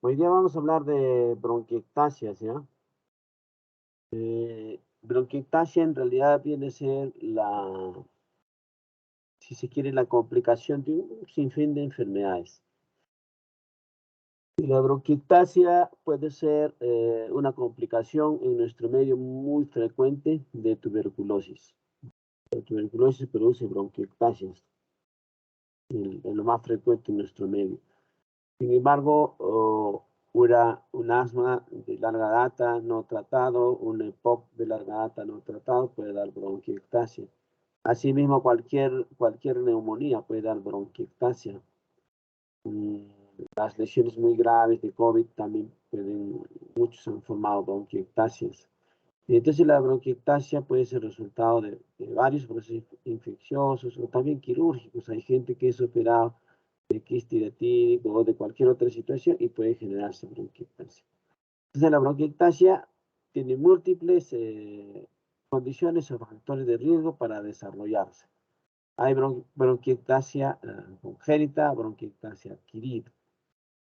Hoy día vamos a hablar de bronquiectasias, ¿ya? Bronquiectasia en realidad viene a ser si se quiere, la complicación de un sinfín de enfermedades. Y la bronquiectasia puede ser una complicación en nuestro medio muy frecuente de tuberculosis. La tuberculosis produce bronquiectasias, es lo más frecuente en nuestro medio. Sin embargo, un asma de larga data no tratado, un EPOC de larga data no tratado puede dar bronquiectasia. Asimismo, cualquier neumonía puede dar bronquiectasia. Mm, Las lesiones muy graves de COVID también muchos han formado bronquiectasias. Y entonces la bronquiectasia puede ser resultado de varios procesos infecciosos o también quirúrgicos. Hay gente que es operada de quiste hidratídico o de cualquier otra situación y puede generarse bronquiectasia. Entonces la bronquiectasia tiene múltiples condiciones o factores de riesgo para desarrollarse. Hay bronquiectasia congénita, bronquiectasia adquirida.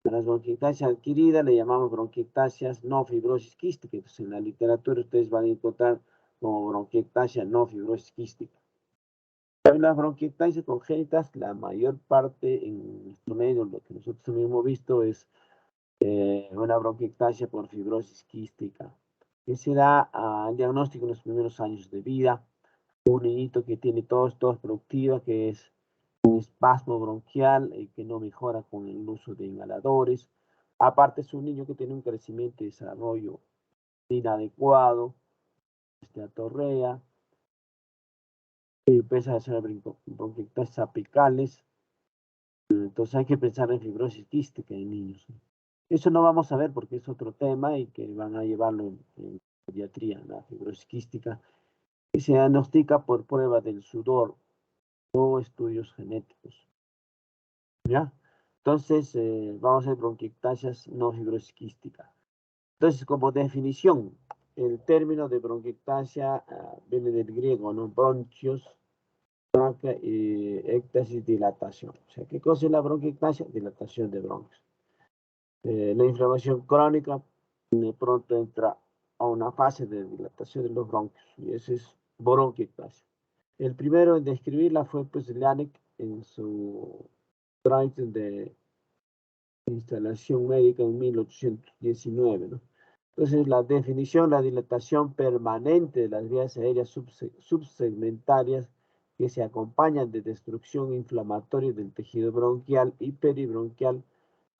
A las bronquiectasias adquiridas le llamamos bronquiectasias no fibrosis quística. Entonces, en la literatura ustedes van a encontrar como bronquiectasia no fibrosis quística. En las bronquiectasias congénitas, la mayor parte en nuestro medio, lo que nosotros hemos visto es una bronquiectasia por fibrosis quística, que se da al diagnóstico en los primeros años de vida. Un niñito que tiene tos productiva, que es un espasmo bronquial que no mejora con el uso de inhaladores. Aparte, es un niño que tiene un crecimiento y desarrollo inadecuado, atorrea, empieza a hacer bronquiectasias apicales. Entonces hay que pensar en fibrosis quística en niños. Eso no vamos a ver porque es otro tema y que van a llevarlo en pediatría, la fibrosis quística, que se diagnostica por prueba del sudor o estudios genéticos. ¿Ya? Entonces, vamos a ver bronquiectasias no fibrosis quística. Entonces, como definición, el término de bronquiectasia viene del griego, ¿no? Bronchios, bronquia y éctasis, dilatación. O sea, ¿qué cosa es la bronquiectasia? Dilatación de bronquios. La inflamación crónica de pronto entra a una fase de dilatación de los bronquios y eso es bronquiectasia. El primero en describirla fue pues Laennec en su trámite de instalación médica en 1819, ¿no? Entonces, la definición, la dilatación permanente de las vías aéreas subsegmentarias que se acompañan de destrucción inflamatoria del tejido bronquial y peribronquial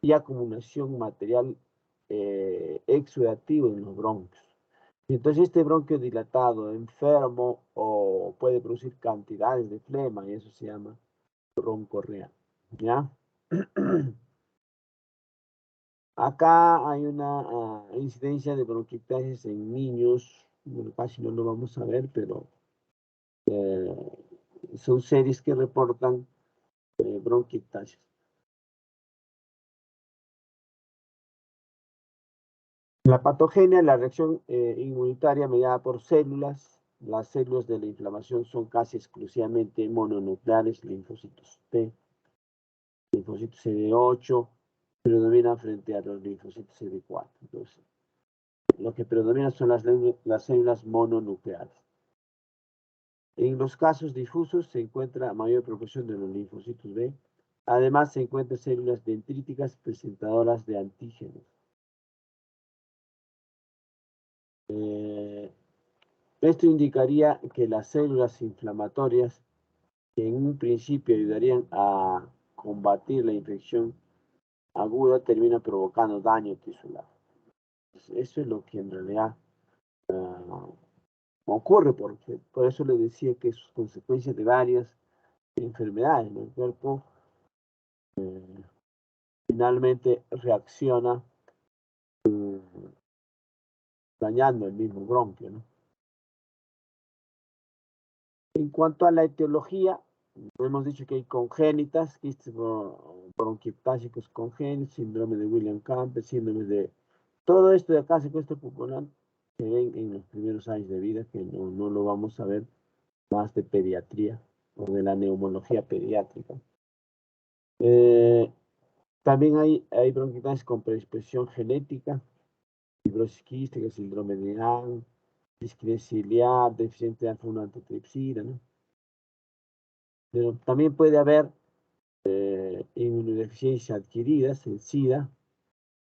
y acumulación material exudativo en los bronquios. Entonces, este bronquio dilatado, enfermo o puede producir cantidades de flema y eso se llama broncorrea. ¿Ya? Acá hay una incidencia de bronquiectasis en niños, bueno, casi no lo vamos a ver, pero eh, son series que reportan bronquiectasis. La patogenia, la reacción inmunitaria mediada por células. Las células de la inflamación son casi exclusivamente mononucleares, linfocitos T, linfocitos CD8, predominan frente a los linfocitos CD4. Entonces, lo que predomina son las células mononucleares. En los casos difusos se encuentra mayor proporción de los linfocitos B. Además, se encuentran células dendríticas presentadoras de antígenos. Eh, Esto indicaría que las células inflamatorias, que en un principio ayudarían a combatir la infección aguda, terminan provocando daño tisular. Eso es lo que en realidad ocurre, porque por eso le decía que es consecuencia de varias enfermedades, ¿no? El cuerpo finalmente reacciona dañando el mismo bronquio, ¿no? En cuanto a la etiología, hemos dicho que hay congénitas, quistes bronquiectásicos congénitos, síndrome de Williams-Campbell, síndrome de... Todo esto de acá, secuestro pulmonar, se ven en los primeros años de vida, que no lo vamos a ver más de pediatría o de la neumología pediátrica. También hay bronquiectasis con predisposición genética, fibrosis quística, síndrome de Down, disquinesia ciliar, deficiente de alfa-1 ¿no? Pero también puede haber inmunodeficiencias adquiridas, en SIDA,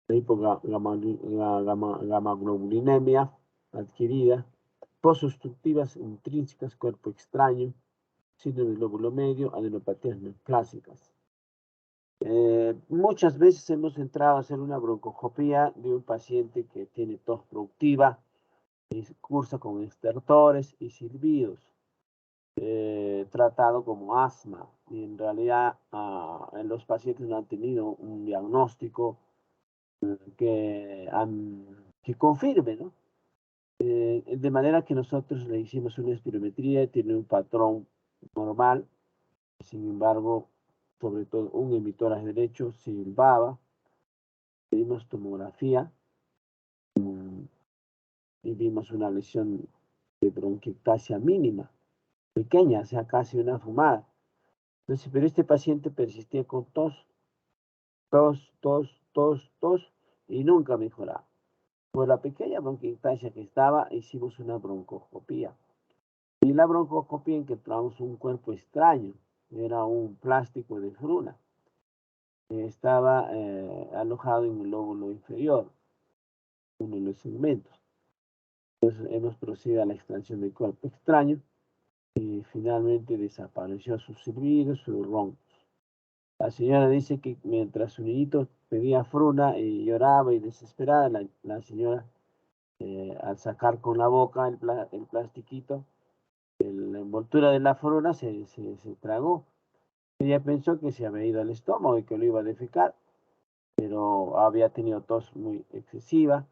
hipogamaglobulinemia adquirida, posobstructivas intrínsecas, cuerpo extraño, síndrome del lóbulo medio, adenopatías neoplásicas. Muchas veces hemos entrado a hacer una broncoscopía de un paciente que tiene tos productiva y cursa con estertores y silbidos, tratado como asma. Y en realidad en los pacientes no han tenido un diagnóstico que confirme, ¿no? De manera que nosotros le hicimos una espirometría, tiene un patrón normal, sin embargo, sobre todo un emitor derecho silbaba, pedimos tomografía y vimos una lesión de bronquiectasia mínima, pequeña, o sea, casi una fumada. Entonces, pero este paciente persistía con tos, y nunca mejoraba. Por la pequeña bronquiectasia que estaba, hicimos una broncoscopía. Y en la broncoscopía encontramos un cuerpo extraño, era un plástico de fruna. Estaba alojado en el lóbulo inferior, uno de los segmentos. Entonces hemos procedido a la extracción del cuerpo extraño y finalmente desapareció sus silbidos, sus roncos. La señora dice que mientras su niñito pedía fruna y lloraba y desesperada, la señora al sacar con la boca el plastiquito, la envoltura de la fruna se tragó. Ella pensó que se había ido al estómago y que lo iba a defecar, pero había tenido tos muy excesiva.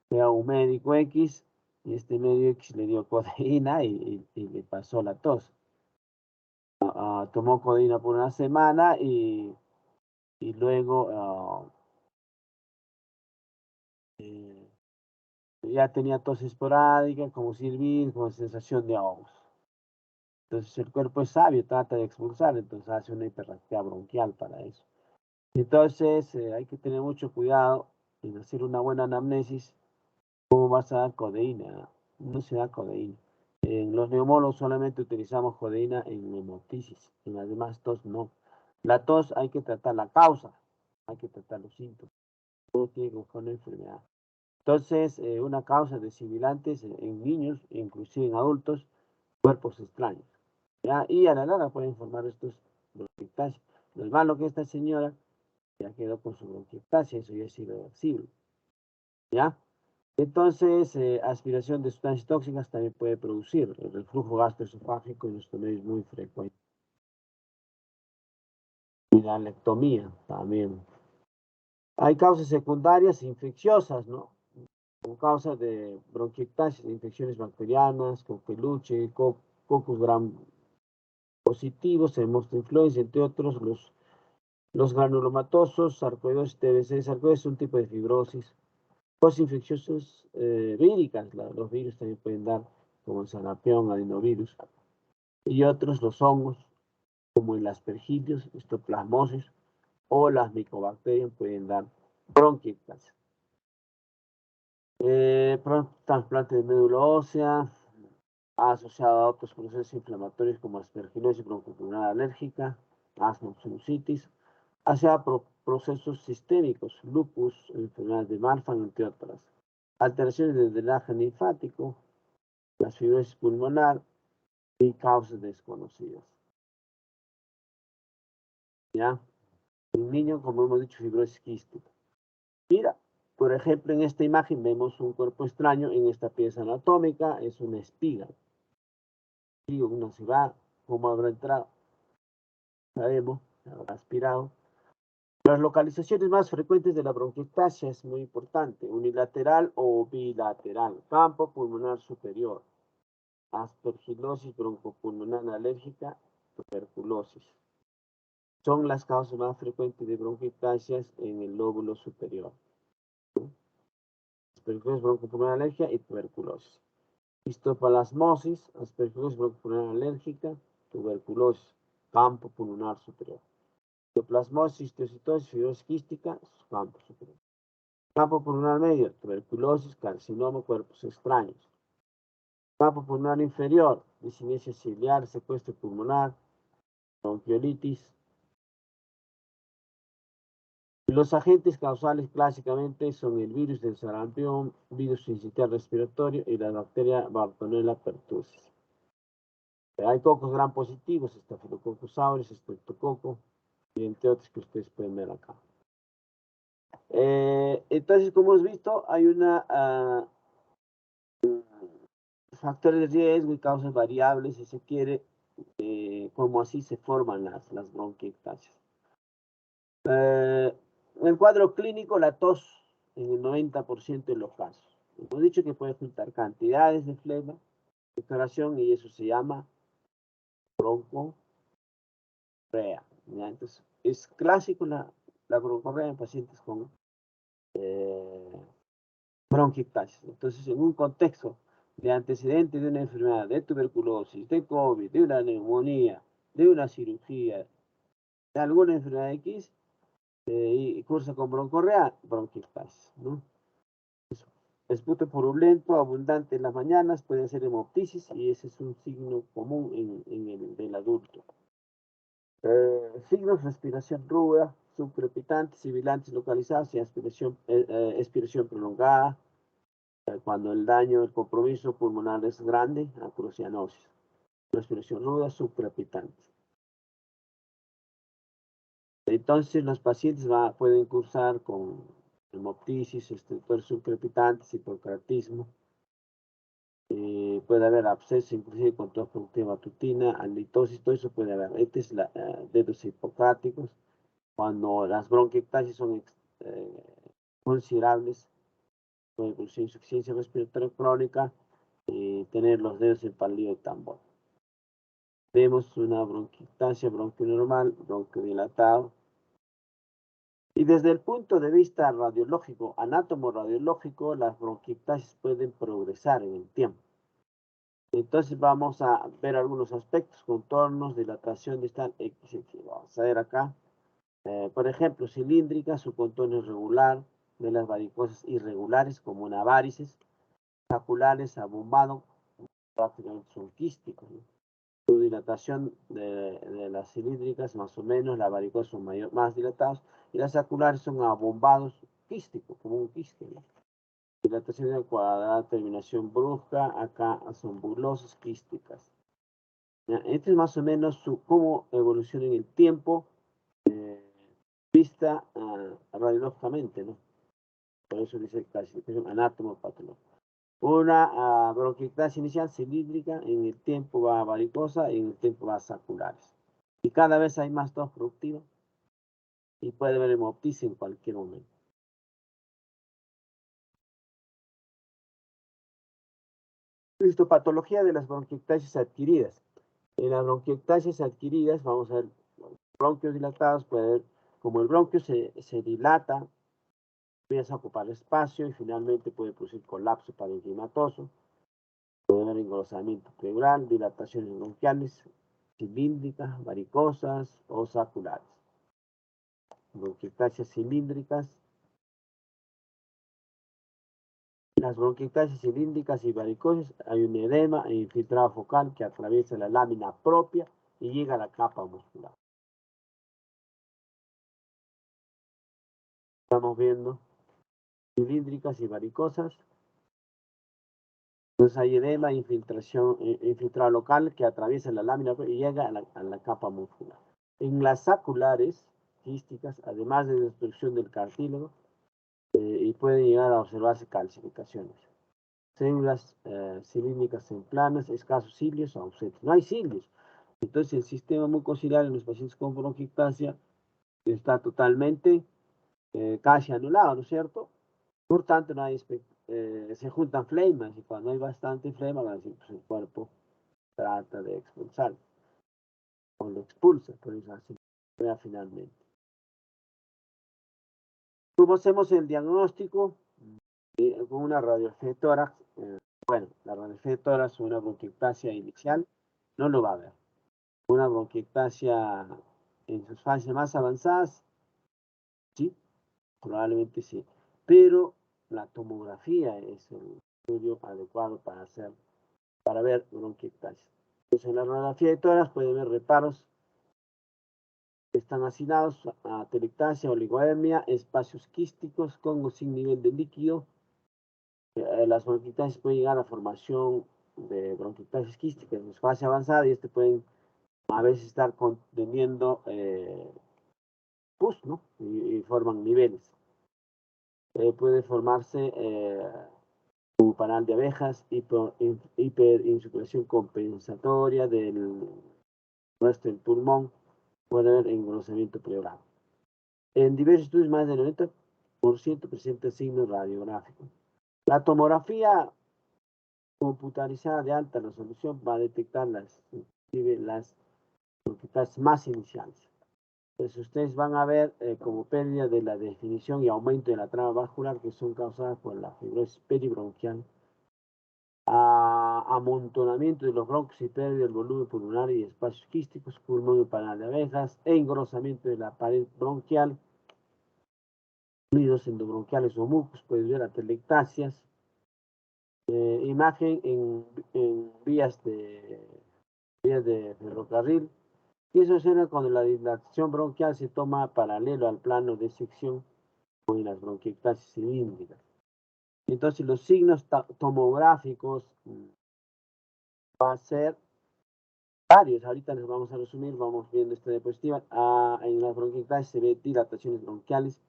Fue a un médico X y este médico X le dio codeína y le pasó la tos. Tomó codeína por una semana y luego ya tenía tos esporádica, como silbido, con sensación de ahogos. Entonces el cuerpo es sabio, trata de expulsar, entonces hace una hiperactividad bronquial para eso. Entonces hay que tener mucho cuidado en hacer una buena anamnesis. ¿Cómo vas a dar codeína? No se da codeína. En los neumólogos solamente utilizamos codeína en neumotisis, en las demás tos no. La tos hay que tratar la causa, hay que tratar los síntomas. Uno tiene que buscar una enfermedad. Entonces, una causa de sibilantes en niños, inclusive en adultos, cuerpos extraños. ¿Ya? Y a la larga pueden formar estos bronquiectasias. Lo malo que esta señora ya quedó con su bronquiectasia, eso ya es irreversible. ¿Ya? Entonces, aspiración de sustancias tóxicas también puede producir el reflujo gastroesofágico en nuestro medio es muy frecuente. Y la lectomía también. Hay causas secundarias infecciosas, ¿no? Con causa de bronquiectasis, infecciones bacterianas, coqueluche, cocos gram positivos, influenza, entre otros, los granulomatosos, sarcoidosis, TBC, sarcoidosis es un tipo de fibrosis. Cosas infecciosas víricas, los virus también pueden dar, como el sarampión, adenovirus, y otros los hongos, como el aspergillos, histoplasmosis, o las micobacterias pueden dar bronquiectasis. Trasplante de médula ósea, asociado a otros procesos inflamatorios como aspergilosis broncopulmonar alérgica, asma, sinusitis, hacia procesos sistémicos, lupus, enfermedades de Marfan, entre otras. Alteraciones del drenaje linfático, la fibrosis pulmonar y causas desconocidas. ¿Ya? En niño, como hemos dicho, fibrosis quística. Mira, por ejemplo, en esta imagen vemos un cuerpo extraño en esta pieza anatómica, es una espiga. Digo, uno se va, ¿cómo habrá entrado? Sabemos, habrá aspirado. Las localizaciones más frecuentes de la bronquiectasia es muy importante, unilateral o bilateral, campo pulmonar superior, aspergilosis broncopulmonar alérgica, tuberculosis. Son las causas más frecuentes de bronquiectasias en el lóbulo superior. Aspergilosis broncopulmonar alérgica y tuberculosis. Histoplasmosis, aspergilosis broncopulmonar alérgica, tuberculosis, campo pulmonar superior. Plasmosis, histocitosis, fibrosis quística, campo superior. Campo pulmonar medio, tuberculosis, carcinoma, cuerpos extraños. Campo pulmonar inferior, discinesia ciliar, secuestro pulmonar, bronquiolitis. Los agentes causales clásicamente son el virus del sarampión, virus sincitial respiratorio y la bacteria Bartonella pertussis. Hay cocos gram positivos, Staphylococcus aureus, Streptococo, y entre otros que ustedes pueden ver acá. Entonces, como hemos visto, hay factores de riesgo y causas variables, si se quiere, como así se forman las bronquiectasias. En el cuadro clínico, la tos en el 90% de los casos. Hemos dicho que puede juntar cantidades de flema, declaración, y eso se llama broncorrea. ¿Ya? Entonces, es clásico la broncorrea en pacientes con bronquiectasias. Entonces, en un contexto de antecedentes de una enfermedad, de tuberculosis, de COVID, de una neumonía, de una cirugía, de alguna enfermedad X, y cursa con broncorrea, bronquiectasis, ¿no? Esputo purulento, abundante en las mañanas, puede ser hemoptisis y ese es un signo común en el del adulto. Signos: respiración ruda, subcrepitante, sibilantes localizados y expiración prolongada. Cuando el daño, el compromiso pulmonar es grande, acrocianosis. Respiración ruda, subcrepitante. Entonces, los pacientes pueden cursar con hemoptisis, estructuras subcrepitantes, hipocratismo. Puede haber absceso, inclusive con tos productiva matutina, halitosis, todo eso puede haber. Este es dedos hipocráticos. Cuando las bronquiectasias son considerables, puede producir insuficiencia respiratoria crónica y tener los dedos en palillo de tambor. Vemos una bronquiectasia bronquionormal, bronquiodilatado. Y desde el punto de vista radiológico, anátomo-radiológico, las bronquiectasias pueden progresar en el tiempo. Entonces vamos a ver algunos aspectos: contornos, dilatación distal, X. Vamos a ver acá. Por ejemplo, cilíndrica, su contorno es regular, de las varicosas irregulares, como una varices, saculares, abombado, prácticamente son quísticos, ¿no? Su dilatación de las cilíndricas, más o menos, las varicosas son más dilatados, y las saculares son abombados, quísticos, como un quiste, ¿no? Dilatación del cuadrada, terminación brusca, acá son bulosas quísticas. ¿Ya? Este es más o menos cómo evoluciona en el tiempo, vista radiológicamente, ¿no? Por eso dice clasificación anátomo-patológica. Una bronquiectasia inicial cilíndrica, en el tiempo va a varicosa y en el tiempo va a saculares. Y cada vez hay más tos productiva y puede haber hemoptisis en cualquier momento. Histopatología de las bronquiectasias adquiridas. En las bronquiectasias adquiridas, vamos a ver bronquios dilatados, puede haber, como el bronquio se dilata, empieza a ocupar espacio y finalmente puede producir colapso parenquimatoso. Puede haber engrosamiento pleural, dilataciones bronquiales, cilíndricas, varicosas o saculares. Bronquiectasias cilíndricas. Las bronquiectasias cilíndricas y varicosas, hay un edema e infiltrado focal que atraviesa la lámina propia y llega a la capa muscular. Estamos viendo cilíndricas y varicosas. Entonces hay edema e infiltrado local que atraviesa la lámina y llega a la capa muscular. En las saculares quísticas, además de destrucción del cartílago, y pueden llegar a observarse calcificaciones. Células cilíndricas en planas, escasos cilios o ausentes. No hay cilios. Entonces el sistema mucociliar en los pacientes con bronquiectasia está totalmente casi anulado, ¿no es cierto? Por tanto, no hay se juntan flemas y cuando hay bastante flema, pues el cuerpo trata de expulsar o lo expulsa, por eso así finalmente. ¿Cómo hacemos el diagnóstico? Con una radiografía de tórax. Bueno, la radiografía de tórax, una bronquiectasia inicial, no lo va a ver. Una bronquiectasia en sus fases más avanzadas, sí, probablemente sí. Pero la tomografía es el estudio adecuado para ver bronquiectasis. Entonces, en la radiografía de tórax puede ver reparos que están asignados a telectasia, oligoemia, espacios quísticos con o sin nivel de líquido. Las bronquiectasis pueden llegar a la formación de bronquiectasis quística en su fase avanzada y pueden a veces estar conteniendo pus, ¿no? Y forman niveles. Puede formarse un panal de abejas, hiperinsuflación compensatoria del resto del pulmón, puede haber engrosamiento pleural. En diversos estudios, más del 90% presenta signos radiográficos. La tomografía computarizada de alta resolución va a detectar las bronquiectasis más iniciales. Entonces ustedes van a ver como pérdida de la definición y aumento de la trama vascular que son causadas por la fibrosis peribronquial, amontonamiento de los bronquios y pérdida del volumen pulmonar y espacios quísticos, pulmón y panal de abejas, e engrosamiento de la pared bronquial, fluidos endobronquiales o mucos, puedes ver atelectasias, imagen en vías de ferrocarril, y eso sucede cuando la dilatación bronquial se toma paralelo al plano de sección o en las bronquiectasis cilíndricas. Entonces los signos tomográficos va a ser varios. Ahorita les vamos a resumir, vamos viendo esta diapositiva. En las bronquiectasis se ve dilataciones bronquiales,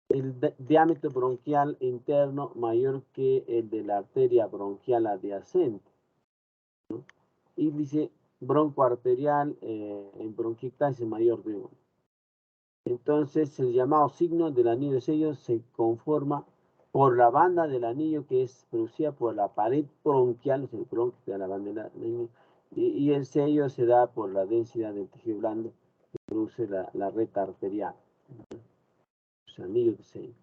el diámetro bronquial interno mayor que el de la arteria bronquial adyacente, ¿no? Índice broncoarterial en bronquiectasis mayor de 1. Entonces, el llamado signo del anillo de sello se conforma por la banda del anillo que es producida por la pared bronquial, o sea, el bronquio de la banda del anillo, y el sello se da por la densidad del tejido blando que produce la red arterial, o sea, anillo de sello.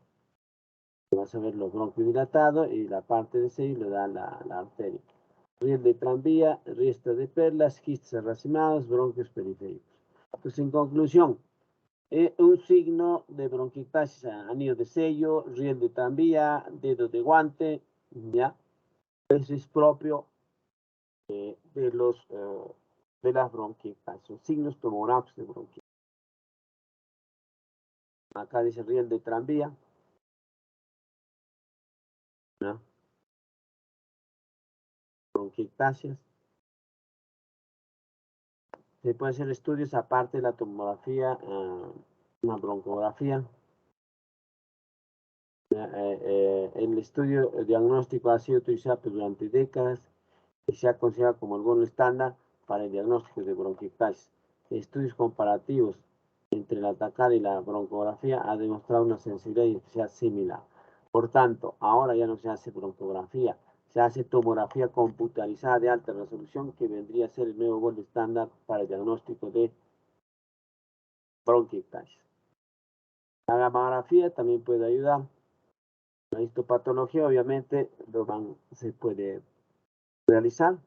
Vas a ver los bronquios dilatados y la parte de sello le da la arteria. Riel de tranvía, riestra de perlas, quistes racimados, bronquios periféricos. Entonces, en conclusión, un signo de bronquiectasis, anillo de sello, riel de tranvía, dedo de guante, ¿ya? Eso es propio de las bronquiectasis, son signos tomográficos de bronquiectasis. Acá dice riel de tranvía, ¿no? Bronquiectasias. Se pueden hacer estudios aparte de la tomografía, una broncografía. El estudio diagnóstico ha sido utilizado durante décadas y se ha considerado como el gold estándar para el diagnóstico de bronquiectasis. Estudios comparativos entre la TACAR y la broncografía ha demostrado una sensibilidad y eficacia similar. Por tanto, ahora ya no se hace broncografía, se hace tomografía computarizada de alta resolución, que vendría a ser el nuevo gold estándar para el diagnóstico de bronquiectasis. La gammagrafía también puede ayudar. La histopatología obviamente se puede realizar.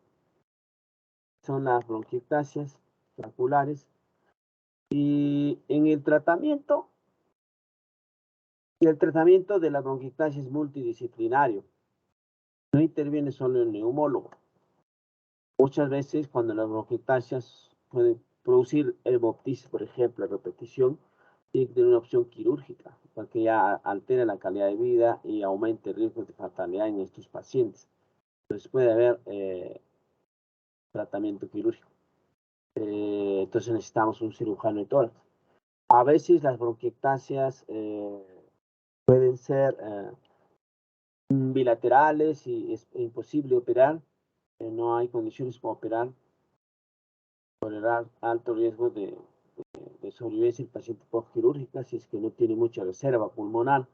Son las bronquiectasias traculares. Y en el tratamiento de la bronquiectasis es multidisciplinario. No interviene solo el neumólogo. Muchas veces cuando las bronquiectasias pueden producir hemoptisis, por ejemplo, a repetición, tiene que tener una opción quirúrgica, porque ya altera la calidad de vida y aumenta el riesgo de fatalidad en estos pacientes. Entonces puede haber tratamiento quirúrgico. Entonces necesitamos un cirujano de tórax. A veces las bronquiectasias pueden ser bilaterales y es imposible operar. No hay condiciones para operar por el alto riesgo de sobrevivencia del paciente postquirúrgica si es que no tiene mucha reserva pulmonar.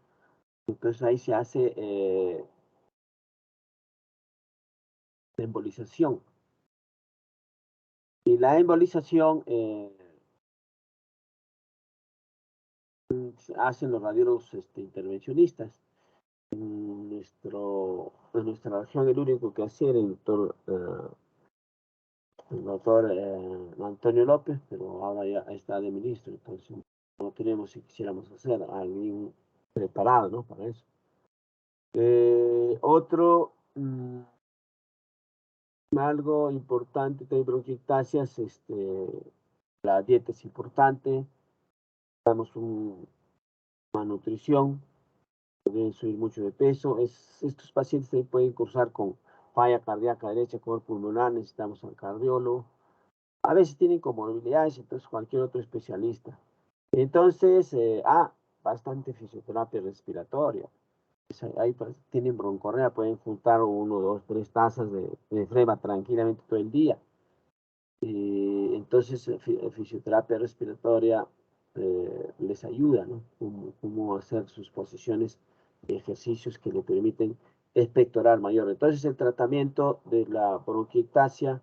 Entonces ahí se hace embolización. Y la embolización hacen los radiólogos intervencionistas. En nuestra región el único que hacía era el doctor el doctor Antonio López, pero ahora ya está de ministro, entonces no tenemos si quisiéramos hacer a alguien preparado, ¿no? Para eso. Otro, algo importante de bronquiectasias, la dieta es importante, damos una nutrición, deben subir mucho de peso. Estos pacientes también pueden cursar con falla cardíaca derecha, colon pulmonar, necesitamos al cardiólogo. A veces tienen comorbilidades, entonces cualquier otro especialista. Entonces, bastante fisioterapia respiratoria. Ahí tienen broncorrea, pueden juntar 1, 2, 3 tazas de flema tranquilamente todo el día. Entonces, fisioterapia respiratoria les ayuda, ¿no? Cómo hacer sus posiciones de ejercicios que le permiten expectorar mayor. Entonces, el tratamiento de la bronquiectasia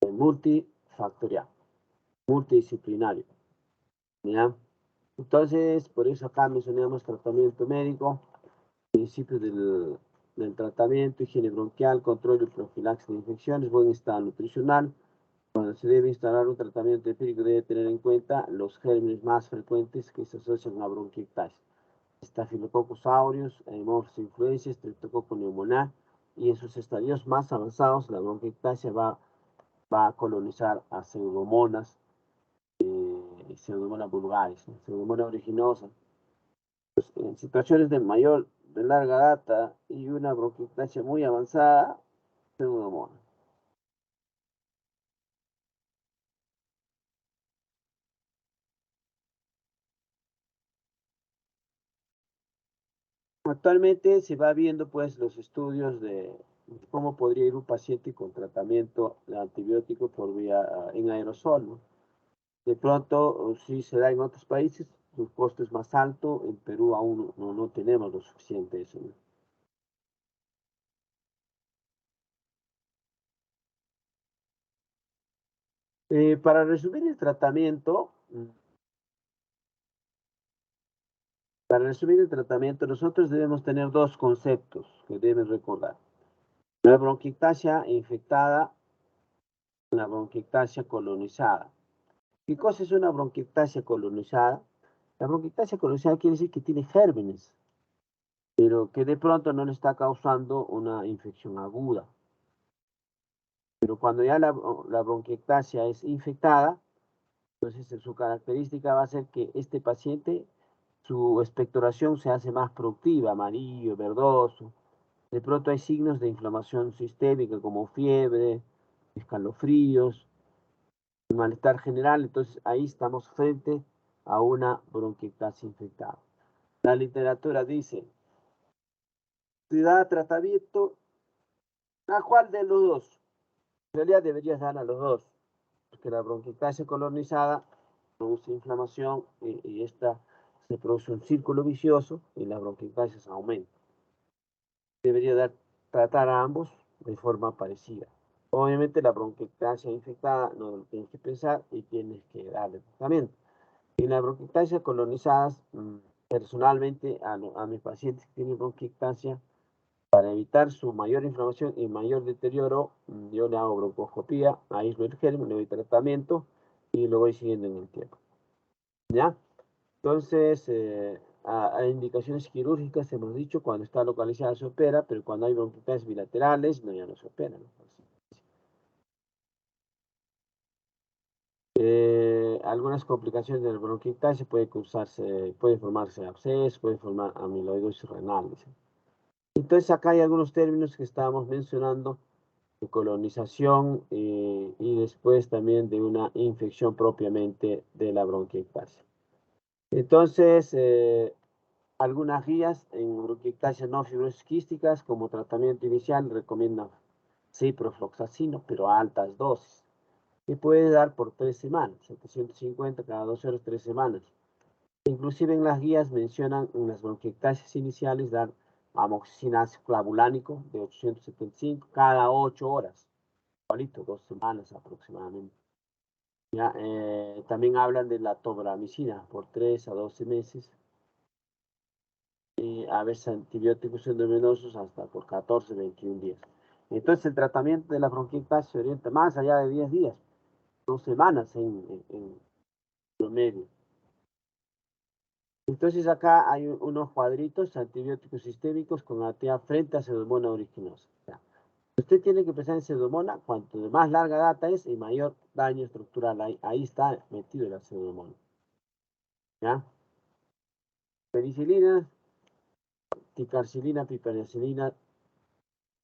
es multifactorial, multidisciplinario, ¿ya? Entonces, por eso acá mencionamos tratamiento médico, principios del tratamiento, higiene bronquial, control y profilaxis de infecciones, buen estado nutricional. Cuando se debe instalar un tratamiento empírico, debe tener en cuenta los gérmenes más frecuentes que se asocian a bronquiectasis. Staphylococcus aureus, Haemophilus influenzae, Streptococcus pneumoniae, y en sus estadios más avanzados, la bronquiectasia va a colonizar a pseudomonas, pseudomonas vulgaris, ¿no? Pseudomonas originosas. Pues, en situaciones de larga data y una bronquiectasia muy avanzada, pseudomonas. Actualmente se va viendo pues los estudios de cómo podría ir un paciente con tratamiento de antibiótico por vía en aerosol, ¿no? De pronto, sí se da en otros países, su costo es más alto, en Perú aún no tenemos lo suficiente eso, ¿no? Para resumir el tratamiento, nosotros debemos tener dos conceptos que deben recordar. La bronquiectasia infectada, la bronquiectasia colonizada. ¿Qué cosa es una bronquiectasia colonizada? La bronquiectasia colonizada quiere decir que tiene gérmenes, pero que de pronto no le está causando una infección aguda. Pero cuando ya la bronquiectasia es infectada, entonces su característica va a ser que este paciente, su expectoración se hace más productiva, amarillo, verdoso. De pronto hay signos de inflamación sistémica como fiebre, escalofríos, malestar general. Entonces ahí estamos frente a una bronquiectasia infectada. La literatura dice, si da tratamiento, ¿a cuál de los dos? En realidad deberías dar a los dos, porque la bronquiectasia colonizada produce inflamación y esta se produce un círculo vicioso y la bronquiectasia aumenta. Debería tratar a ambos de forma parecida. Obviamente la bronquiectasia infectada no lo tienes que pensar y tienes que darle tratamiento. En la bronquiectasia colonizadas, personalmente a mis pacientes que tienen bronquiectasia, para evitar su mayor inflamación y mayor deterioro, yo le hago broncoscopía, aíslo el germen, le doy tratamiento y lo voy siguiendo en el tiempo. ¿Ya? Entonces, a indicaciones quirúrgicas hemos dicho, cuando está localizada se opera, pero cuando hay bronquiectasias bilaterales, no, ya no se opera, ¿no? Algunas complicaciones de la bronquiectasia puede formarse absceso, puede formar amiloidosis renal. ¿Sí? Entonces acá hay algunos términos que estábamos mencionando de colonización y después también de una infección propiamente de la bronquiectasia. Entonces, algunas guías en bronquiectasias no fibrosas quísticas como tratamiento inicial recomiendan ciprofloxacino, pero a altas dosis, que puede dar por 3 semanas, 750 cada 2 horas, 3 semanas. Inclusive en las guías mencionan en las bronquiectasias iniciales dar amoxicilina clavulánico de 875 cada 8 horas, igualito, 2 semanas aproximadamente. Ya, también hablan de la tobramicina por 3 a 12 meses. Y a veces antibióticos endovenosos hasta por 14, 21 días. Entonces el tratamiento de la bronquiectasis se orienta más allá de 10 días, 2 semanas en promedio. Entonces acá hay unos cuadritos, antibióticos sistémicos con actividad frente a Pseudomonas aeruginosa. O sea, usted tiene que pensar en Pseudomonas, cuanto más larga data es y mayor daño estructural. Ahí está metido la Pseudomonas. ¿Ya? Penicilina, ticarcilina, piperacilina,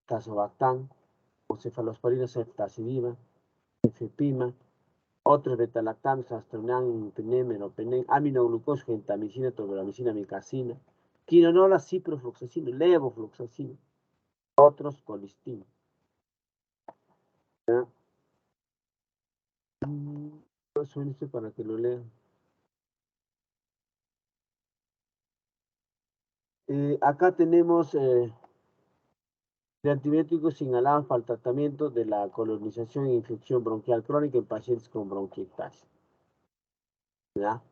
tazobactam, o cefalosporina, ceftazidima, efepima, otros betalactam, sastronam, penem, meropenem, aminoglucosa, gentamicina, tobramicina, micacina, quinonola, ciprofloxacino, levofloxacino, otros colistina. ¿Ya? Suena esto para que lo lean. Acá tenemos de antibióticos inhalados para el tratamiento de la colonización e infección bronquial crónica en pacientes con bronquiectasis. ¿Ya?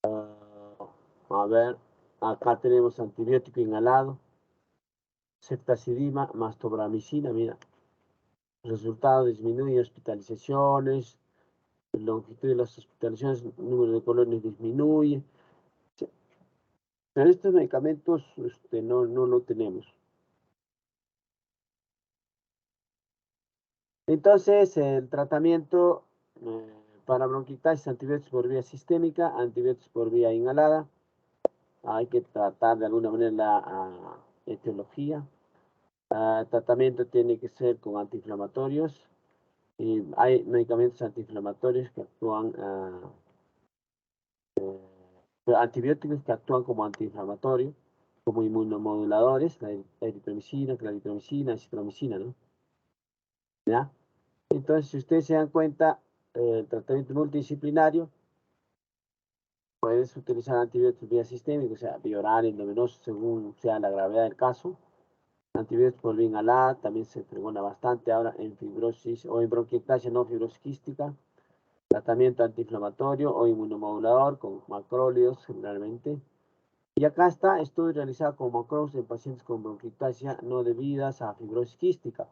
A ver, acá tenemos antibiótico inhalado, ceftazidima, mastobramicina, mira, resultado disminuye hospitalizaciones, longitud de las hospitalizaciones, número de colonias disminuye. Pero estos medicamentos no lo tenemos. Entonces, el tratamiento para bronquitis, antibióticos por vía sistémica, antibióticos por vía inhalada. Hay que tratar de alguna manera la etiología. Tratamiento tiene que ser con antiinflamatorios. Y hay medicamentos antiinflamatorios que actúan, antibióticos que actúan como antiinflamatorios, como inmunomoduladores, la eritromicina, claritromicina, acitromicina, ¿no? ¿Ya? Entonces, si ustedes se dan cuenta, el tratamiento multidisciplinario, puedes utilizar antibióticos vía sistémica, o sea, vía oral, endovenoso, según sea la gravedad del caso. Antibióticos por vía inhalada también se pregona bastante ahora en fibrosis o en bronquiectasia no fibrosis quística. Tratamiento antiinflamatorio o inmunomodulador con macrólidos generalmente. Y acá está estudio realizado con macrólidos en pacientes con bronquiectasia no debidas a fibrosis quística.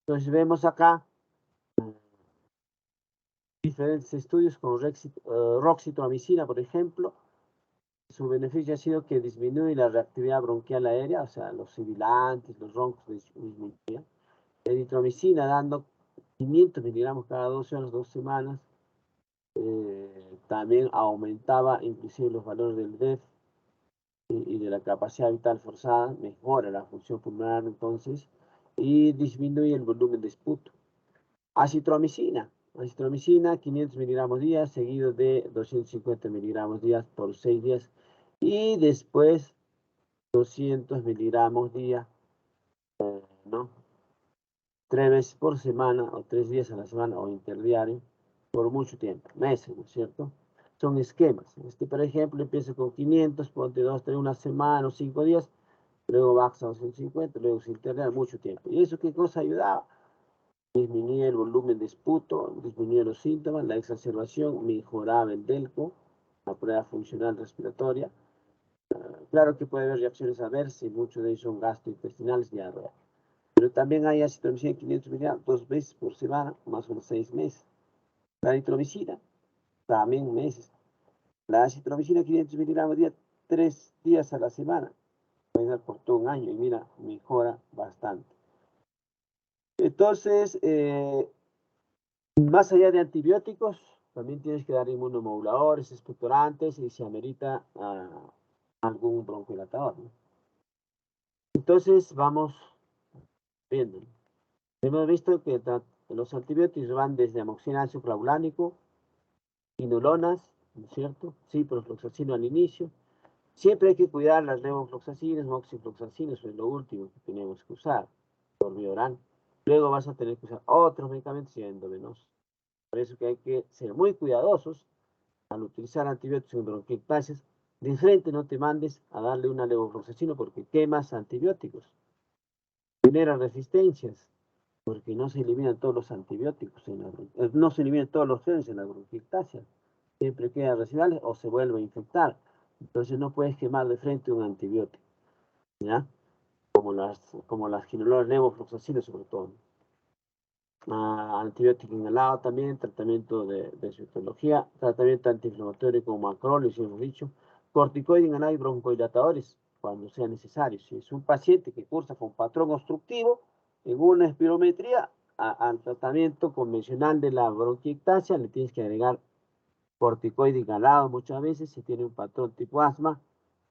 Entonces vemos acá diferentes estudios con roxitromicina, por ejemplo. Su beneficio ha sido que disminuye la reactividad bronquial aérea, o sea, los sibilantes, los roncos disminuyen. Eritromicina dando 500 miligramos cada 12 horas, 2 semanas. También aumentaba inclusive los valores del DEF y de la capacidad vital forzada, mejora la función pulmonar entonces y disminuye el volumen de esputo. Acitromicina, 500 miligramos día, seguido de 250 miligramos día por 6 días y después 200 miligramos día, ¿no? 3 veces por semana o 3 días a la semana o interdiario por mucho tiempo, meses, ¿no es cierto? Son esquemas. Por ejemplo, empieza con 500, ponte 2, 3, una semana o 5 días, luego baja a 250, luego se interna mucho tiempo. ¿Y eso qué cosa ayudaba? Disminuía el volumen de esputo, disminuía los síntomas, la exacerbación, mejoraba el DELCO, la prueba funcional respiratoria. Claro que puede haber reacciones adversas y muchos de ellos son gastrointestinales y diarrea. Pero también hay acitromicina 500 miligramos 2 veces por semana, más o menos 6 meses. La eritromicina, también meses. La acitromicina 500 miligramos día, 3 días a la semana. Puede dar por todo un año y mira, mejora bastante. Entonces, más allá de antibióticos, también tienes que dar inmunomoduladores, expectorantes y se amerita algún bronquidilatador, ¿no? Entonces, vamos viendo. Hemos visto que los antibióticos van desde amoxicilina ácido clavulánico, quinolonas, ¿no es cierto? Sí, ciprofloxacino al inicio. Siempre hay que cuidar las levofloxacinas, moxifloxacinas, eso es lo último que tenemos que usar por vía oral. Luego vas a tener que usar otros medicamentos y endovenosos. Por eso que hay que ser muy cuidadosos al utilizar antibióticos en bronquiectasias. De frente no te mandes a darle una levofloxacina porque quemas antibióticos. Genera resistencias porque no se eliminan todos los antibióticos, no se eliminan todos los genes en la bronquiectasia. Siempre quedan residuales o se vuelve a infectar. Entonces no puedes quemar de frente un antibiótico, ¿ya? como las quinolonas levofloxacina sobre todo. Antibiótico inhalado también, tratamiento de citología, tratamiento antiinflamatorio como macrólidos, si hemos dicho, corticoide inhalado y broncodilatadores cuando sea necesario. Si es un paciente que cursa con patrón obstructivo, en una espirometría, al tratamiento convencional de la bronquiectasia le tienes que agregar corticoide inhalado muchas veces si tiene un patrón tipo asma.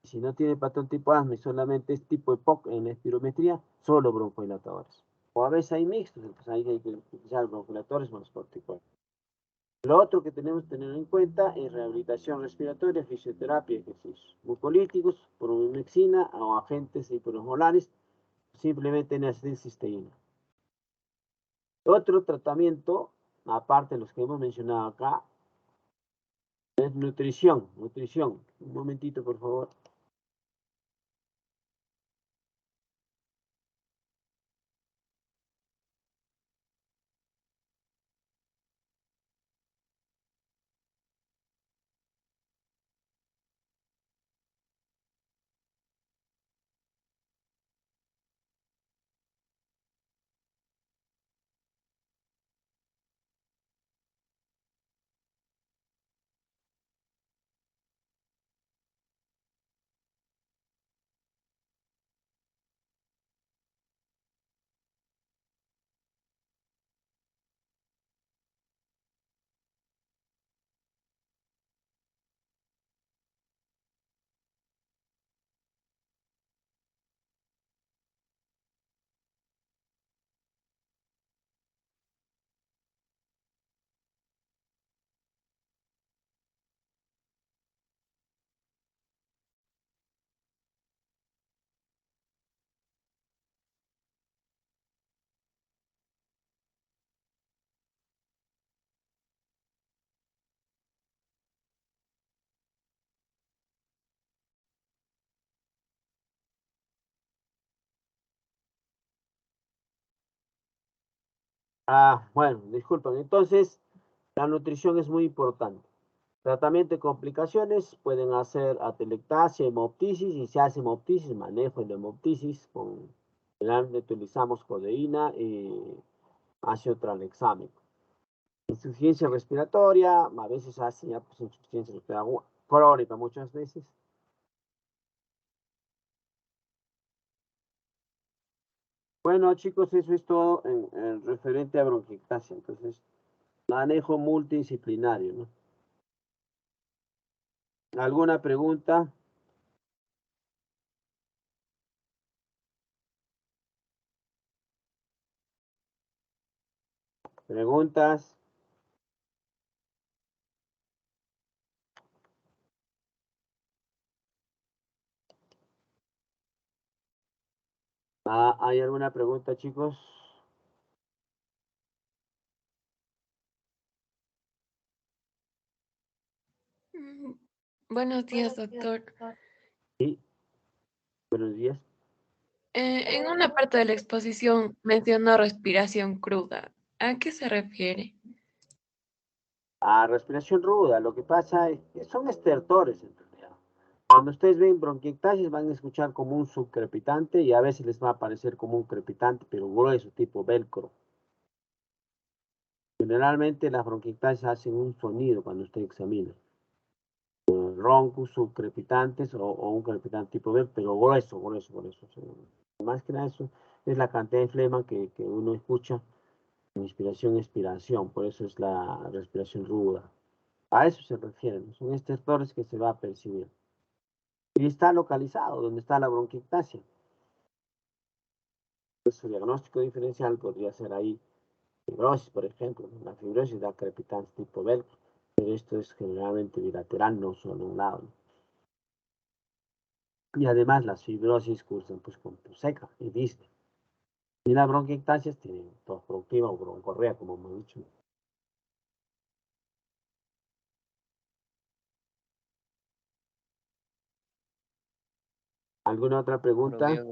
Si no tiene patrón tipo asma y solamente es tipo EPOC en la espirometría, solo broncodilatadores. O a veces hay mixtos, entonces ahí hay que utilizar bronquilatores más corticoides. Lo otro que tenemos que tener en cuenta es rehabilitación respiratoria, fisioterapia, ejercicios mucolíticos, bromimexina o agentes hiperosmolares, simplemente N-acetilcisteína. Otro tratamiento, aparte de los que hemos mencionado acá, es nutrición. Un momentito, por favor. Bueno, disculpen. Entonces, la nutrición es muy importante. Tratamiento de complicaciones pueden hacer atelectasia, hemoptisis, y si hace hemoptisis, manejo de hemoptisis, generalmente utilizamos codeína y ácido tranexámico. Insuficiencia respiratoria, a veces hace ya pues, insuficiencia respiratoria crónica muchas veces. Bueno, chicos, eso es todo en referente a bronquiectasia. Entonces, manejo multidisciplinario, ¿no? ¿Alguna pregunta? ¿Preguntas? ¿Hay alguna pregunta, chicos? Buenos días, doctor. Sí, buenos días. En una parte de la exposición mencionó respiración cruda. ¿A qué se refiere? Respiración ruda, lo que pasa es que son estertores en realidad. Cuando ustedes ven bronquiectasis van a escuchar como un subcrepitante y a veces les va a parecer como un crepitante, pero grueso, tipo velcro. Generalmente las bronquiectasis hacen un sonido cuando usted examina. Roncos, subcrepitantes o un crepitante tipo velcro, pero grueso. Más que nada eso es la cantidad de flema que uno escucha en inspiración, expiración, por eso es la respiración ruda. A eso se refieren, son estertores que se va a percibir. Y está localizado donde está la bronquiectasia. Su diagnóstico diferencial podría ser ahí fibrosis, por ejemplo. La fibrosis da crepitancia tipo velcro, pero esto es generalmente bilateral, no solo un lado. Y además las fibrosis cursan pues con seca y disne. Y la bronquiectasia tiene tos productiva o broncorrea, como hemos dicho. ¿Alguna otra Buenos pregunta? días,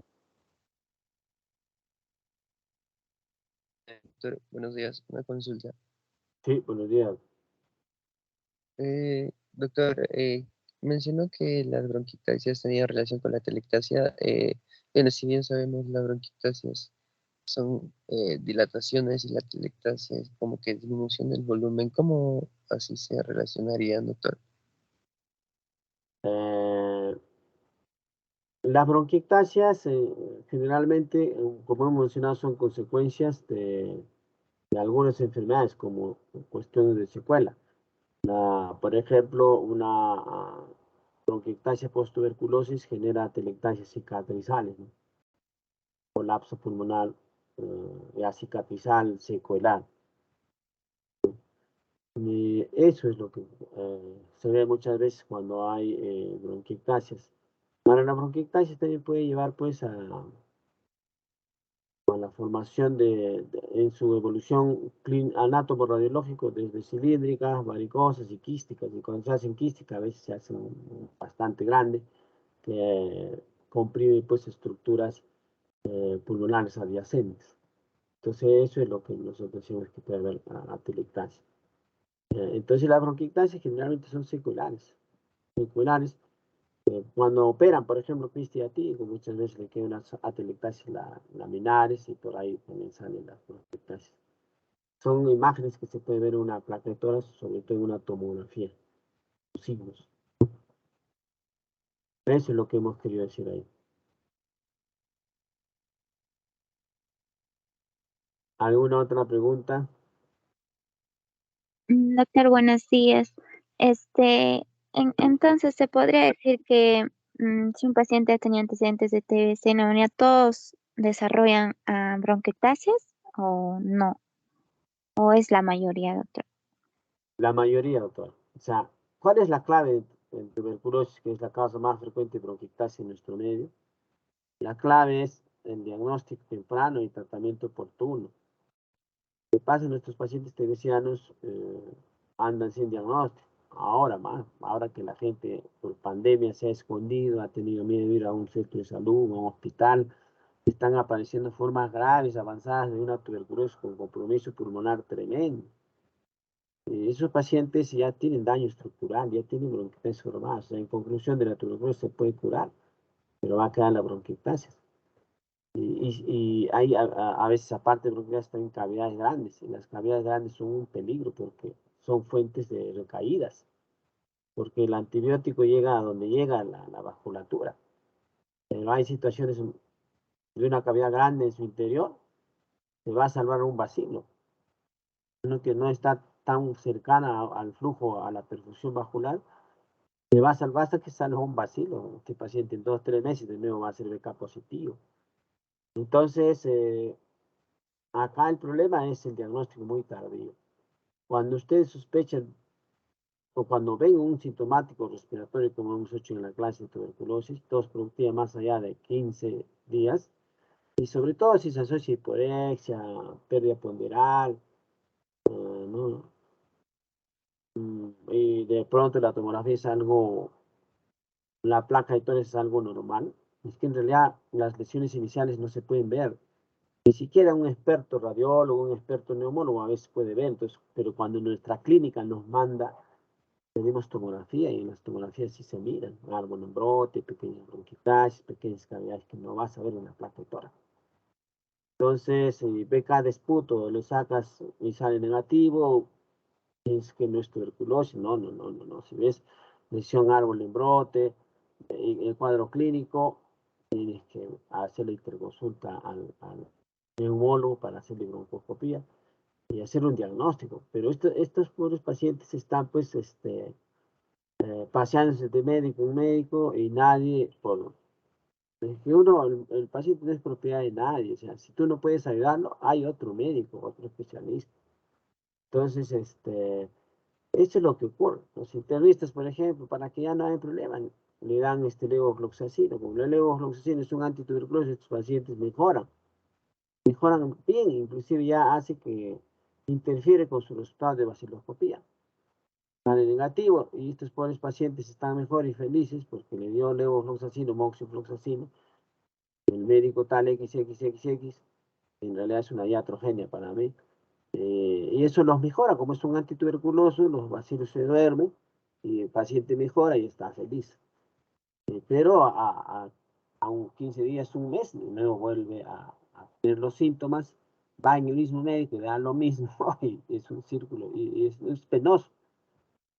doctor. Buenos días, una consulta. Sí, buenos días. Doctor, mencionó que las bronquiectasias tenían relación con la telectasia. Bueno, si bien sabemos, las bronquiectasias son dilataciones y la atelectasia es como que disminución del volumen. ¿Cómo así se relacionaría, doctor? Eh, las bronquiectasias generalmente, como hemos mencionado, son consecuencias de algunas enfermedades como cuestiones de secuela. Por ejemplo, una bronquiectasia post-tuberculosis genera atelectasias cicatrizales, ¿no? Colapso pulmonar ya cicatrizal secuelar. Y eso es lo que se ve muchas veces cuando hay bronquiectasias. Ahora, la bronquiectasia también puede llevar pues a la formación en su evolución anátomo-radiológico desde cilíndricas, varicosas y quísticas. Y cuando se hacen quísticas a veces se hacen bastante grandes que comprime pues estructuras pulmonares adyacentes. Entonces eso es lo que nosotros decimos que puede haber atelectasia. Entonces las bronquiectasias generalmente son seculares. Seculares. Cuando operan, por ejemplo, cristiatídico, muchas veces le quedan unas atelectasias laminares y por ahí también salen las bronquiectasias. Son imágenes que se puede ver en una placa de tórax, sobre todo en una tomografía, los signos. Eso es lo que hemos querido decir ahí. ¿Alguna otra pregunta? Doctor, buenos días. Entonces, ¿se podría decir que si un paciente tenía antecedentes de TBC neumonía, todos desarrollan bronquiectasias o no? ¿O es la mayoría, doctor? La mayoría, doctor. O sea, ¿cuál es la clave en tuberculosis, que es la causa más frecuente de bronquiectasia en nuestro medio? La clave es el diagnóstico temprano y tratamiento oportuno. Lo que pasa en nuestros pacientes tebecianos andan sin diagnóstico. Ahora más, ahora que la gente por pandemia se ha escondido, ha tenido miedo de ir a un centro de salud, a un hospital, están apareciendo formas graves, avanzadas de una tuberculosis con compromiso pulmonar tremendo. Esos pacientes ya tienen daño estructural, ya tienen bronquiectasis formada. O sea, en conclusión, de la tuberculosis se puede curar, pero va a quedar la bronquiectasis. Y hay a veces, aparte de bronquiectasis, también cavidades grandes. Y las cavidades grandes son un peligro porque son fuentes de recaídas. Porque el antibiótico llega a donde llega la vasculatura. Pero hay situaciones de una cavidad grande en su interior, se va a salvar un bacilo, que no está tan cercana al flujo, a la perfusión vascular. Te va a salvar hasta que salga un bacilo. Este paciente en 2 o 3 meses de nuevo va a ser BK positivo. Entonces, acá el problema es el diagnóstico muy tardío. Cuando ustedes sospechan o cuando ven un sintomático respiratorio, como hemos hecho en la clase de tuberculosis, tos productiva más allá de 15 días, y sobre todo si se asocia hiporexia, pérdida ponderal, ¿no? Y de pronto la tomografía es algo, la placa de tórax es algo normal, es que en realidad las lesiones iniciales no se pueden ver. Ni siquiera un experto radiólogo, un experto neumólogo a veces puede ver, entonces, pero cuando nuestra clínica nos manda, tenemos tomografía y en las tomografías sí se miran, árbol en brote, pequeñas bronquitas, pequeñas cavidades que no vas a ver en la placa de tórax. Entonces, si ve cada esputo, lo sacas y sale negativo, es que no es tuberculosis, no. Si ves lesión árbol en brote, el cuadro clínico, tienes que hacer la interconsulta al neumólogo para hacerle broncoscopía y hacer un diagnóstico. Pero estos pobres pacientes están pues paseándose de médico en médico y nadie, es que el paciente no es propiedad de nadie. O sea, si tú no puedes ayudarlo, hay otro médico, otro especialista. Entonces, eso es lo que ocurre. Los internistas, por ejemplo, para que ya no haya problema, le dan levofloxacino. Como el levofloxacino es un antituberculoso, estos pacientes mejoran bien, inclusive ya hace que interfiere con su resultado de vaciloscopía. Sale negativo y estos pobres pacientes están mejor y felices porque le dio levofloxacino, moxifloxacino, el médico tal XXXX, en realidad es una iatrogenia para mí. Y eso los mejora, como es un antituberculoso, los bacilos se duermen y el paciente mejora y está feliz. Pero a un 15 días, un mes, de nuevo vuelve a tener los síntomas, va en el mismo médico, le dan lo mismo, y es un círculo, y es penoso,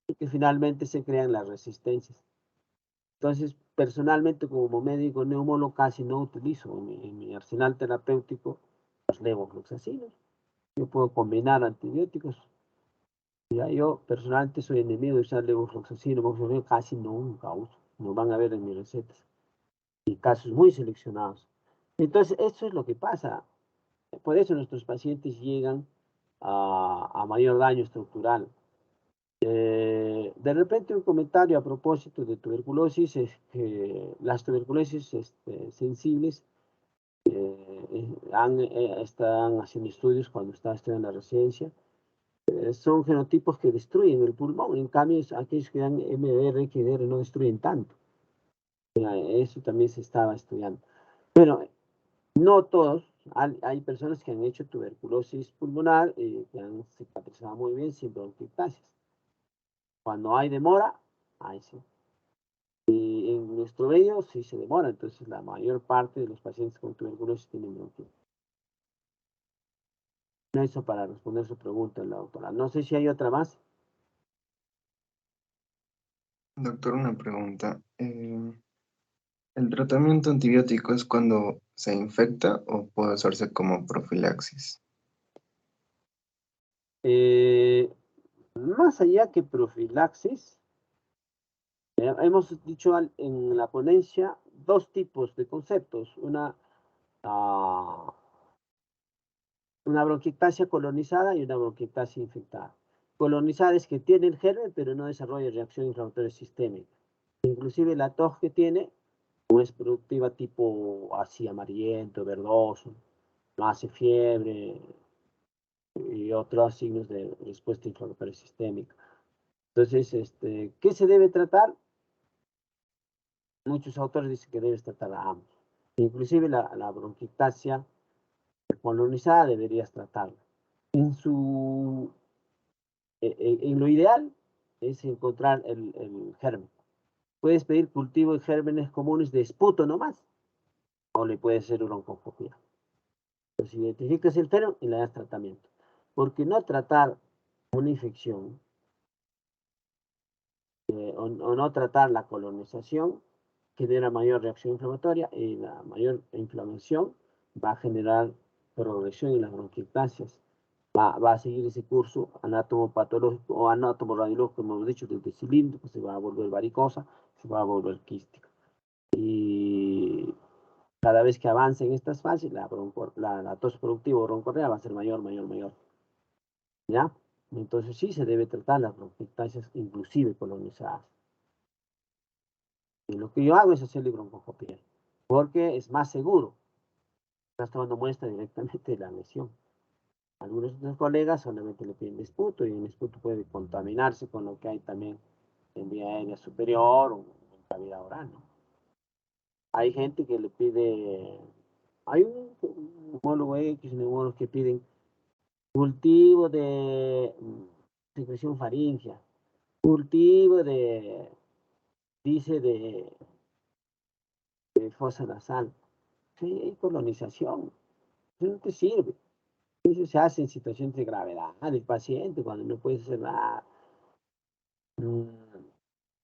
porque finalmente se crean las resistencias. Entonces, personalmente, como médico neumólogo, casi no utilizo en mi arsenal terapéutico los levofloxacinos. Yo puedo combinar antibióticos. Ya yo personalmente soy enemigo de usar levofloxacino, porque casi nunca uso. No van a ver en mis recetas. Y casos muy seleccionados. Entonces, esto es lo que pasa. Por eso nuestros pacientes llegan a mayor daño estructural. De repente un comentario a propósito de tuberculosis es que las tuberculosis sensibles están haciendo estudios cuando está estudiando la residencia. Son genotipos que destruyen el pulmón, en cambio aquellos que dan MDR, XDR no destruyen tanto. Eso también se estaba estudiando. Pero no todos, hay personas que han hecho tuberculosis pulmonar y que han cicatrizado muy bien sin bronquiectasias. Cuando hay demora, ahí sí. Y en nuestro medio sí se demora, entonces la mayor parte de los pacientes con tuberculosis tienen bronquitis. Eso para responder su pregunta, la doctora. No sé si hay otra más. Doctor, una pregunta. ¿El tratamiento antibiótico es cuando se infecta o puede usarse como profilaxis? Más allá que profilaxis, hemos dicho en la ponencia dos tipos de conceptos. Una bronquiectasia colonizada y una bronquiectasia infectada. Colonizada es que tiene el germen, pero no desarrolla reacción inflamatoria sistémica. Inclusive la tos que tiene no es productiva tipo así amarillento, verdoso, no hace fiebre y otros signos de respuesta inflamatoria sistémica. Entonces, ¿qué se debe tratar? Muchos autores dicen que debes tratar a ambos. Inclusive la bronquiectasia colonizada deberías tratarla. En lo ideal es encontrar el germen. Puedes pedir cultivo de gérmenes comunes de esputo nomás, o le puede hacer broncoscopia. Entonces, identificas el germen y le das tratamiento. Porque no tratar una infección o no tratar la colonización genera mayor reacción inflamatoria y la mayor inflamación va a generar progresión en las bronquiectasias. Va a seguir ese curso anatomopatológico o anatomoradiológico, como hemos dicho, desde cilíndrico, se va a volver varicosa, se va a volver quística. Y cada vez que avance en estas fases, la tos productiva o broncorrea va a ser mayor, mayor, mayor. ¿Ya? Entonces sí se debe tratar las bronquiectasias inclusive colonizadas. Y lo que yo hago es hacerle broncoscopia, porque es más seguro. Estás tomando muestra directamente de la lesión. Algunos de los colegas solamente le piden esputo y el esputo puede contaminarse con lo que hay también en vía aérea superior o en cavidad oral, ¿no? Hay gente que le pide, hay un neumólogo X, neumólogos que piden cultivo de secreción faríngea, cultivo dice, de fosa nasal. Sí, hay colonización, eso no te sirve. Eso se hace en situaciones de gravedad del paciente, cuando no puedes hacer nada.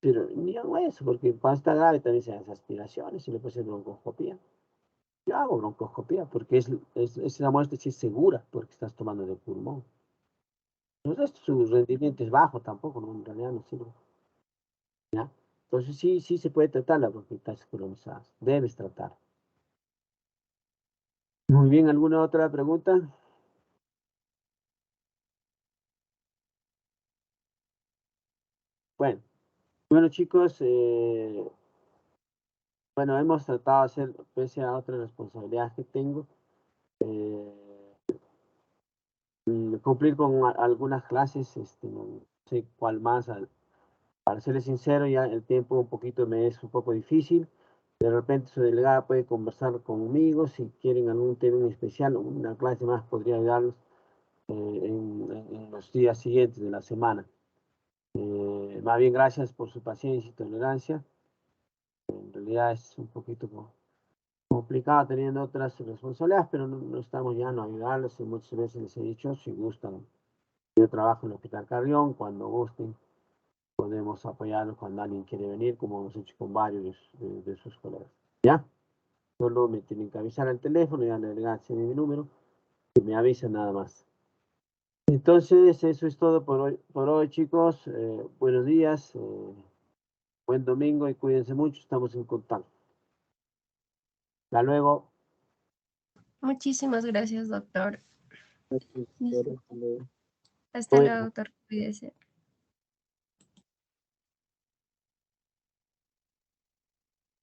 Pero ni hago eso, porque cuando está grave también se hacen aspiraciones y le puede hacer broncoscopía. Yo hago broncoscopía porque es la muestra sí es segura, porque estás tomando de pulmón. Entonces su rendimiento es bajo tampoco, ¿no? En realidad no sirve. ¿Ya? Entonces sí se puede tratar la bronquiectasis colonizada. Debes tratar. Muy bien, ¿alguna otra pregunta? Bueno chicos, bueno, hemos tratado de hacer, pese a otras responsabilidades que tengo, cumplir con algunas clases, no sé cuál más, para serles sincero, ya el tiempo un poquito me es un poco difícil. De repente su delegada puede conversar conmigo, si quieren algún tema en especial, una clase más podría ayudarlos en los días siguientes de la semana. Más bien, gracias por su paciencia y tolerancia. En realidad es un poquito complicado teniendo otras responsabilidades, pero no estamos ya no ayudarles, y muchas veces les he dicho, si gustan, yo trabajo en el Hospital Carrión, cuando gusten, podemos apoyarlos cuando alguien quiere venir, como hemos hecho con varios de sus colegas. ¿Ya? Solo me tienen que avisar al teléfono, ya le agregaste mi número, y me avisan nada más. Entonces, eso es todo por hoy chicos. Buenos días, buen domingo y cuídense mucho, estamos en contacto. Hasta luego. Muchísimas gracias, doctor. Gracias, doctor. Hasta luego. Hasta Bueno. luego, doctor. Cuídese.